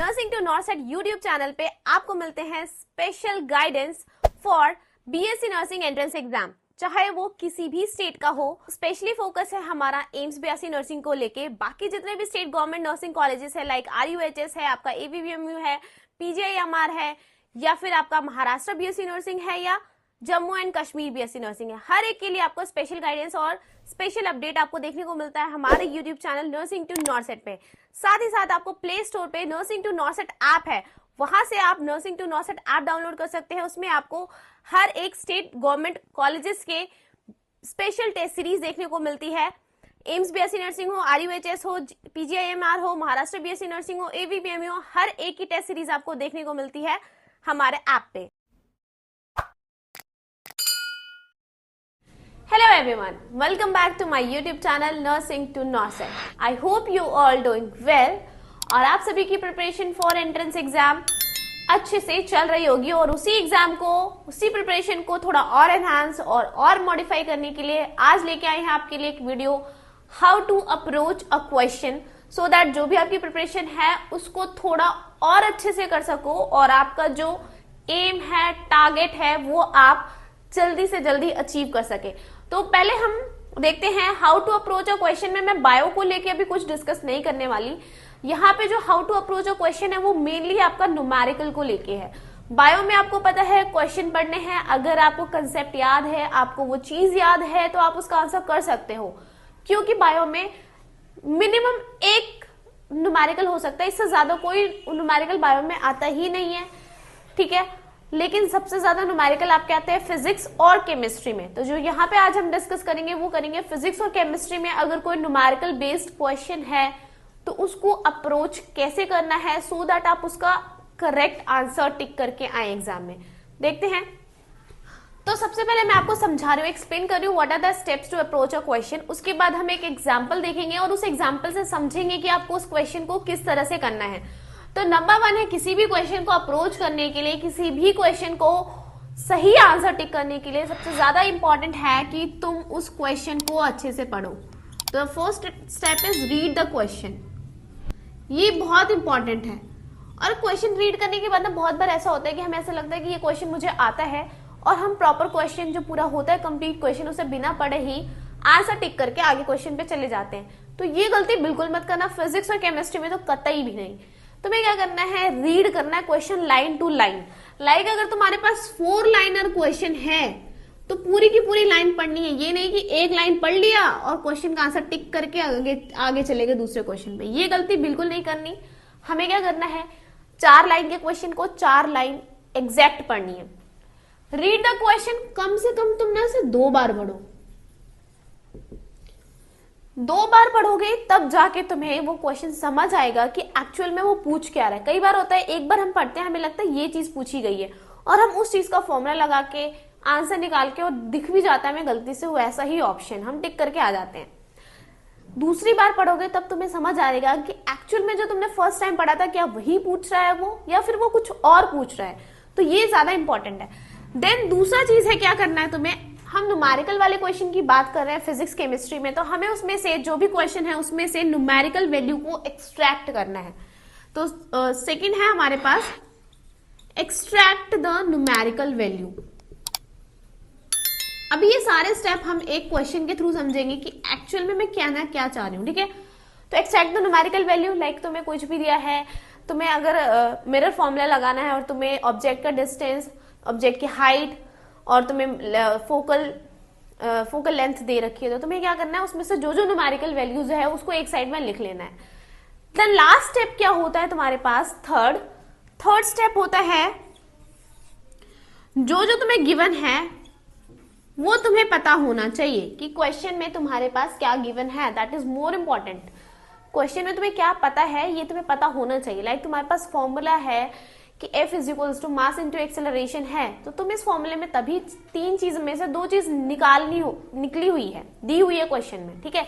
Nursing to NORCET YouTube channel पे आपको मिलते हैं special guidance for BSc nursing entrance exam, चाहे वो किसी भी स्टेट का हो। स्पेशली फोकस है हमारा एम्स बीएससी नर्सिंग को लेके। बाकी जितने भी स्टेट गवर्नमेंट नर्सिंग कॉलेजेस है लाइक आरयूएचएस है, आपका एवीवीएमयू है, पीजीआईएमआर है, या फिर आपका महाराष्ट्र बीएससी नर्सिंग है, या Jammu and Kashmir BSc nursing है, हर एक के लिए आपको स्पेशल गाइडेंस और स्पेशल अपडेट आपको देखने को मिलता है हमारे YouTube channel nursing to NORCET पे। साथ ही साथ आपको प्ले स्टोर पे नर्सिंग टू नॉर्सेट ऐप है, वहां से आप nursing to NORCET app download कर सकते हैं। उसमें आपको हर एक स्टेट गवर्नमेंट कॉलेजेस के स्पेशल टेस्ट सीरीज देखने को मिलती है। एम्स बीएससी नर्सिंग हो, आरयूएचएस हो, पीजीआईएमआर हो, महाराष्ट्र बीएससी नर्सिंग हो, एवीवीएमयू हो, हर एक की टेस्ट सीरीज आपको देखने को मिलती है हमारे ऐप पे। Hello everyone, welcome back to my YouTube channel Nursing to Norset. I hope you all doing well और आप सभी की प्रिपरेशन फॉर एंट्रेंस एग्जाम अच्छे से चल रही होगी और उसी एग्जाम को, उसी प्रिपरेशन को थोड़ा और एनहांस और मॉडिफाई करने के लिए आज लेके आए हैं आपके लिए एक video, how to approach a question, so that जो भी आपकी प्रिपरेशन है उसको थोड़ा और अच्छे से कर सको और आपका जो एम है, टारगेट है, वो आप जल्दी से जल्दी अचीव कर सके। तो पहले हम देखते हैं how to approach a question में मैं बायो को लेके अभी कुछ डिस्कस नहीं करने वाली। यहाँ पे जो how to approach a question है वो मेनली आपका न्यूमेरिकल को लेके है। बायो में आपको पता है क्वेश्चन पढ़ने हैं, अगर आपको कंसेप्ट याद है, आपको वो चीज याद है तो आप उसका आंसर कर सकते हो, क्योंकि बायो में मिनिमम एक न्यूमेरिकल हो सकता है, इससे ज्यादा कोई न्यूमेरिकल बायो में आता ही नहीं है, ठीक है। लेकिन सबसे ज्यादा न्यूमेरिकल आप कहते हैं फिजिक्स और केमिस्ट्री में। तो जो यहाँ पे आज हम डिस्कस करेंगे वो करेंगे फिजिक्स और केमिस्ट्री में अगर कोई न्यूमेरिकल बेस्ड क्वेश्चन है तो उसको अप्रोच कैसे करना है, सो दैट आप उसका करेक्ट आंसर टिक करके आए एग्जाम में। देखते हैं। तो सबसे पहले मैं आपको समझा रही हूँ, एक्सप्लेन कर रही हूँ what are the steps to approach a question. उसके बाद हम एक एग्जाम्पल देखेंगे और उस एग्जाम्पल से समझेंगे कि आपको उस क्वेश्चन को किस तरह से करना है। तो नंबर 1 है, किसी भी क्वेश्चन को अप्रोच करने के लिए, किसी भी क्वेश्चन को सही आंसर टिक करने के लिए सबसे ज्यादा इंपॉर्टेंट है कि तुम उस क्वेश्चन को अच्छे से पढ़ो। तो first step is read the question. ये बहुत इंपॉर्टेंट है। और क्वेश्चन रीड करने के बाद ना बहुत बार ऐसा होता है कि हमें ऐसा लगता है कि ये क्वेश्चन मुझे आता है और हम प्रॉपर क्वेश्चन जो पूरा होता है कंप्लीट क्वेश्चन उसे बिना पढ़े ही आंसर टिक करके आगे क्वेश्चन पे चले जाते हैं। तो ये गलती बिल्कुल मत करना, फिजिक्स और केमिस्ट्री में तो कतई भी नहीं। तुम्हें क्या करना है, रीड करना है question line to line. Like अगर तुम्हारे पास 4 लाइनर क्वेश्चन है तो पूरी की पूरी लाइन पढ़नी है। ये नहीं कि एक लाइन पढ़ लिया और क्वेश्चन का आंसर टिक करके आगे चले गए दूसरे क्वेश्चन पे। ये गलती बिल्कुल नहीं करनी। हमें क्या करना है, 4 लाइन के क्वेश्चन को 4 लाइन एग्जैक्ट पढ़नी है। रीड द क्वेश्चन कम से कम तुम ना उसे 2 बार पढ़ो। 2 बार पढ़ोगे तब जाके तुम्हें वो क्वेश्चन समझ आएगा कि एक्चुअल में वो पूछ क्या रहा है। कई बार होता है एक बार हम पढ़ते हैं, हमें लगता है ये चीज पूछी गई है और हम उस चीज का फॉर्मूला लगा के आंसर निकाल के, और दिख भी जाता है हमें गलती से वैसा ही ऑप्शन, हम टिक करके आ जाते हैं। दूसरी बार पढ़ोगे तब तुम्हें समझ आएगा कि एक्चुअल में जो तुमने फर्स्ट टाइम पढ़ा था क्या वही पूछ रहा है वो, या फिर वो कुछ और पूछ रहा है। तो ये ज्यादा इंपॉर्टेंट है। देन दूसरा चीज है, क्या करना है तुम्हें, हम न्यूमेरिकल वाले क्वेश्चन की बात कर रहे हैं फिजिक्स केमिस्ट्री में, तो हमें उसमें से जो भी क्वेश्चन है उसमें से न्यूमेरिकल वैल्यू को एक्सट्रैक्ट करना है। तो सेकंड है हमारे पास एक्सट्रैक्ट द न्यूमेरिकल वैल्यू। अभी ये सारे स्टेप हम एक क्वेश्चन के थ्रू समझेंगे कि एक्चुअल में मैं कहना क्या चाह रही हूँ, ठीक है। तो extract the numerical value, like तुम्हें कुछ भी दिया है, तुम्हें अगर मिरर फॉर्मूला लगाना है और तुम्हें ऑब्जेक्ट का डिस्टेंस, ऑब्जेक्ट की हाइट और तुम्हें फोकल लेंथ दे रखी है, तो तुम्हें क्या करना है, उसमें से जो जो न्यूमेरिकल वैल्यूज है उसको एक साइड में लिख लेना है। देन लास्ट स्टेप क्या होता है तुम्हारे पास, थर्ड स्टेप होता है, जो जो तुम्हें गिवन है वो तुम्हें पता होना चाहिए कि क्वेश्चन में तुम्हारे पास क्या गिवन है। That is more important. Question में तुम्हें क्या पता है ये तुम्हें पता होना चाहिए। लाइक तुम्हारे पास फॉर्मूला है कि F = मास इंटू एक्सेलरेशन है, तो तुम इस फॉर्मूले में तभी 3 चीज में से 2 चीज निकली हुई है, दी हुई है क्वेश्चन में, ठीक है।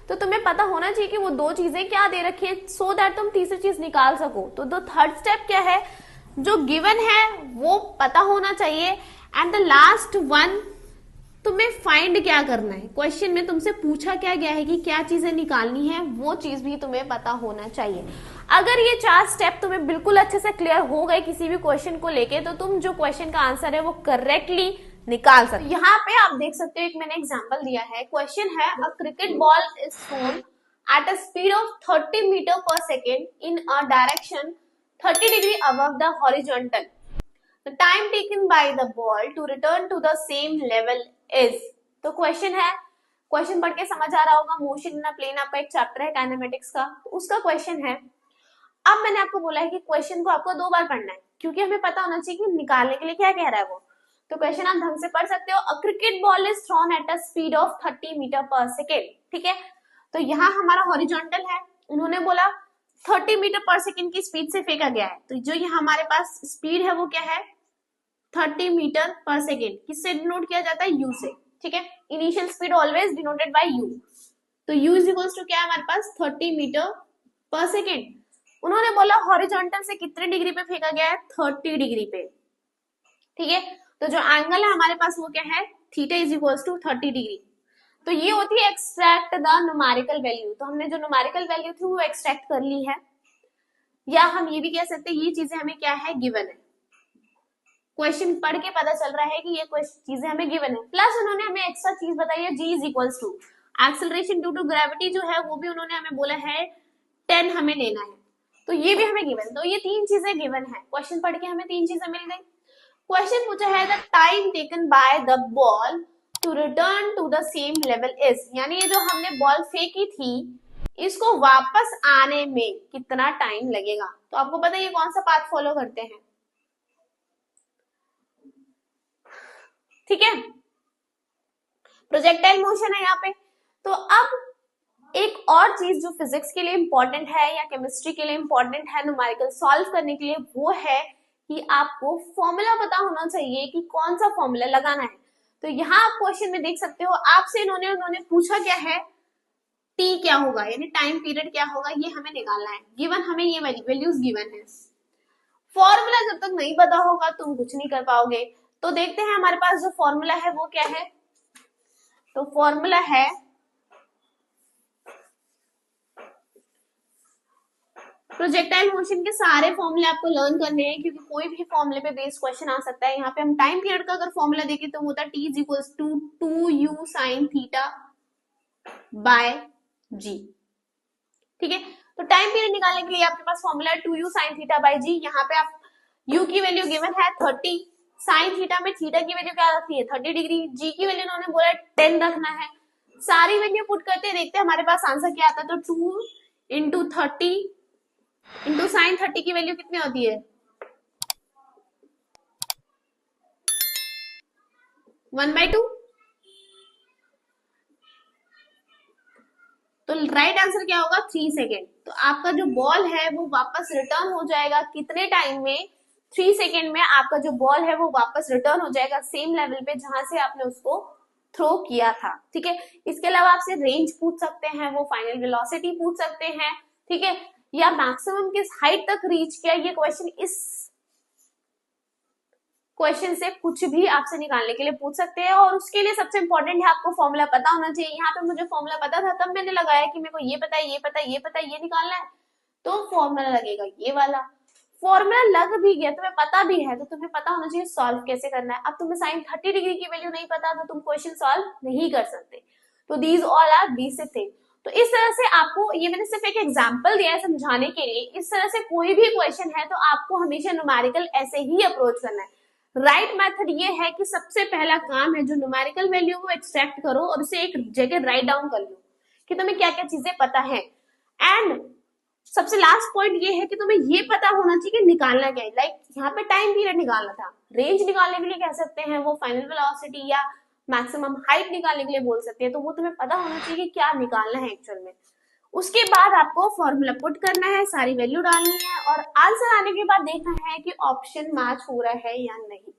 तो तुम्हें पता होना चाहिए कि वो 2 चीजें क्या दे रखी है, सो दैट तुम तीसरी चीज निकाल सको। तो थर्ड स्टेप क्या है, जो गिवन है वो पता होना चाहिए। एंड द लास्ट वन तुम्हें फाइंड क्या करना है, क्वेश्चन में तुमसे पूछा क्या गया है कि क्या चीजें निकालनी है, वो चीज भी तुम्हें पता होना चाहिए। अगर ये 4 स्टेप तुम्हें बिल्कुल अच्छे से क्लियर हो गए किसी भी क्वेश्चन को लेके, तो तुम जो क्वेश्चन का आंसर है वो करेक्टली निकाल सकते हो। यहाँ पे आप देख सकते हो, एक मैंने एग्जांपल दिया है, क्वेश्चन है a cricket ball is thrown at a speed of 30 meter per second in a direction 30 degree above the horizontal. The time taken by the ball to return to the same level is। तो question है, question पढ़ के समझ आ रहा होगा, motion in a plane आपका एक chapter है काइनेमेटिक्स का, तो उसका क्वेश्चन है। अब मैंने आपको बोला है कि क्वेश्चन को आपको 2 बार पढ़ना है, क्योंकि हमें पता होना चाहिए कि निकालने के लिए क्या कह रहा है वो। तो क्वेश्चन आप ढंग से पढ़ सकते हो, a cricket ball is thrown at a speed of 30 meter per second. ठीक है, तो यहाँ हमारा हॉरिजॉन्टल है, उन्होंने बोला 30 मीटर पर सेकेंड की स्पीड से फेंका गया है, तो जो ये हमारे पास स्पीड है वो क्या है, 30 मीटर पर सेकेंड। किससे डिनोट किया जाता है, यू से। ठीक है, initial speed always denoted by you, तो यू इज इक्वल्स टू क्या है हमारे पास, 30 मीटर पर सेकेंड। उन्होंने बोला हॉरिजॉन्टल से कितने डिग्री पे फेंका गया है, 30 डिग्री पे। ठीक है, तो जो एंगल है हमारे पास वो क्या है, theta is equals to 30 degree. तो ये होती है एक्सट्रैक्ट द न्यूमेरिकल वैल्यू। तो हमने जो न्यूमेरिकल वैल्यू थी वो एक्सट्रैक्ट कर ली है, या हम ये भी कह सकते हैं ये चीजें हमें क्या है, गिवन है। क्वेश्चन पढ़ के पता चल रहा है कि ये चीजें हमें गिवन है, प्लस उन्होंने हमें एक्स्ट्रा चीज बताई है, g is equals to acceleration due to gravity जो है वो भी उन्होंने हमें बोला है 10 हमें लेना है, तो ये भी हमें गिवन। तो ये 3 चीजें गिवन है, क्वेश्चन पढ़ के हमें 3 चीजें मिल गई। क्वेश्चन पूछा है the time taken by the ball to return to the same level is, यानी ये जो हमने बॉल फेंकी थी इसको वापस आने में कितना टाइम लगेगा। तो आपको पता है ये कौन सा पाथ फॉलो करते हैं, ठीक है, प्रोजेक्टाइल मोशन है यहाँ पे। तो अब एक और चीज जो फिजिक्स के लिए इंपॉर्टेंट है या केमिस्ट्री के लिए इंपॉर्टेंट है न्यूमेरिकल सॉल्व करने के लिए, वो है कि आपको फॉर्मूला पता होना चाहिए कि कौन सा फॉर्मूला लगाना है। तो यहाँ आप क्वेश्चन में देख सकते हो, आपसे उन्होंने पूछा क्या है, टी क्या होगा, यानी टाइम पीरियड क्या होगा, ये हमें निकालना है। गिवन हमें ये वैल्यूज गिवन है, फॉर्मूला जब तक नहीं पता होगा तुम कुछ नहीं कर पाओगे। तो देखते हैं हमारे पास जो फॉर्मूला है वो क्या है। तो फॉर्मूला है प्रोजेक्टाइल मोशन के सारे फॉर्मूले आपको लर्न करने हैं, क्योंकि कोई भी फॉर्मूले पे बेस्ड क्वेश्चन आ सकता है। यहाँ पे हम टाइम पीरियड का अगर फॉर्मूला देखें तो होता है t is equals to 2u sin theta by g। ठीक है, तो टाइम पीरियड निकालने के लिए आपके पास फॉर्मूला है 2u sin theta by g। यहाँ पे आप u की वैल्यू गिवन है 30, साइन थीटा में थीटा की वैल्यू क्या रखती है 30 डिग्री, g की वैल्यू उन्होंने बोला 10 रखना है। सारी वैल्यू पुट करते हैं, देखते हैं हमारे पास आंसर क्या आता है। तो 2 इंटू 30 इंटू साइन 30 की वैल्यू कितनी होती है, 1/2। तो राइट आंसर क्या होगा, 3 सेकेंड। तो आपका जो बॉल है वो वापस रिटर्न हो जाएगा कितने टाइम में, 3 सेकेंड में आपका जो बॉल है वो वापस रिटर्न हो जाएगा सेम लेवल पे जहां से आपने उसको थ्रो किया था। ठीक है, इसके अलावा आपसे रेंज पूछ सकते हैं, वो फाइनल वेलोसिटी पूछ सकते हैं, ठीक है, या मैक्सिमम किस हाइट तक रीच किया, ये क्वेश्चन इस क्वेश्चन से कुछ भी आपसे निकालने के लिए पूछ सकते हैं। और उसके लिए सबसे इंपॉर्टेंट है आपको फॉर्मूला पता होना चाहिए। यहाँ पे मुझे फॉर्मूला पता था तब मैंने लगाया कि मेरे को ये पता है, ये पता है, ये पता है, ये निकालना है, तो फॉर्मूला लगेगा ये वाला। फॉर्मूला लग भी गया, तुम्हें पता भी है, तो तुम्हें पता होना चाहिए सॉल्व कैसे करना है। अब तुम्हें साइन 30 डिग्री की वैल्यू नहीं पता तो तुम क्वेश्चन सॉल्व नहीं कर सकते। तो these all are basic thing. तो इस तरह से आपको, ये मैंने सिर्फ एक एग्जांपल दिया है समझाने के लिए, इस तरह से कोई भी क्वेश्चन है तो आपको हमेशा न्यूमेरिकल ऐसे ही अप्रोच करना है। राइट मेथड ये है कि सबसे पहला काम है जो न्यूमेरिकल वैल्यू को एक्सट्रैक्ट करो और उसे एक जगह राइट डाउन कर लो कि तुम्हें क्या क्या चीजें पता है। एंड सबसे लास्ट पॉइंट ये है कि तुम्हें ये पता होना चाहिए कि निकालना क्या है। लाइक यहाँ पे टाइम पीरियड निकालना था, रेंज निकालने के लिए कह सकते हैं वो फाइनल वेलोसिटी या मैक्सिमम हाइट निकालने के लिए बोल सकते हैं, तो वो तुम्हें पता होना चाहिए कि क्या निकालना है एक्चुअल में। उसके बाद आपको फॉर्मूला पुट करना है, सारी वैल्यू डालनी है और आंसर आने के बाद देखना है कि ऑप्शन मैच हो रहा है या नहीं।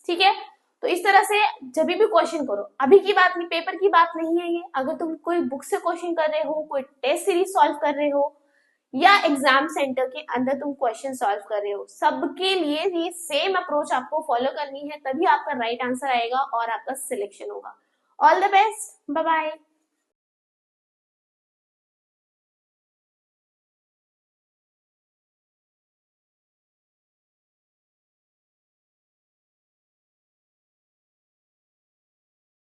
ठीक है, तो इस तरह से जब भी क्वेश्चन करो, अभी की बात नहीं, पेपर की बात नहीं है ये, अगर तुम कोई बुक से क्वेश्चन कर रहे हो, कोई टेस्ट सीरीज सॉल्व कर रहे हो या एग्जाम सेंटर के अंदर तुम क्वेश्चन सॉल्व कर रहे हो, सबके लिए ये सेम अप्रोच आपको फॉलो करनी है, तभी आपका राइट आंसर आएगा और आपका सिलेक्शन होगा। All the best, bye bye.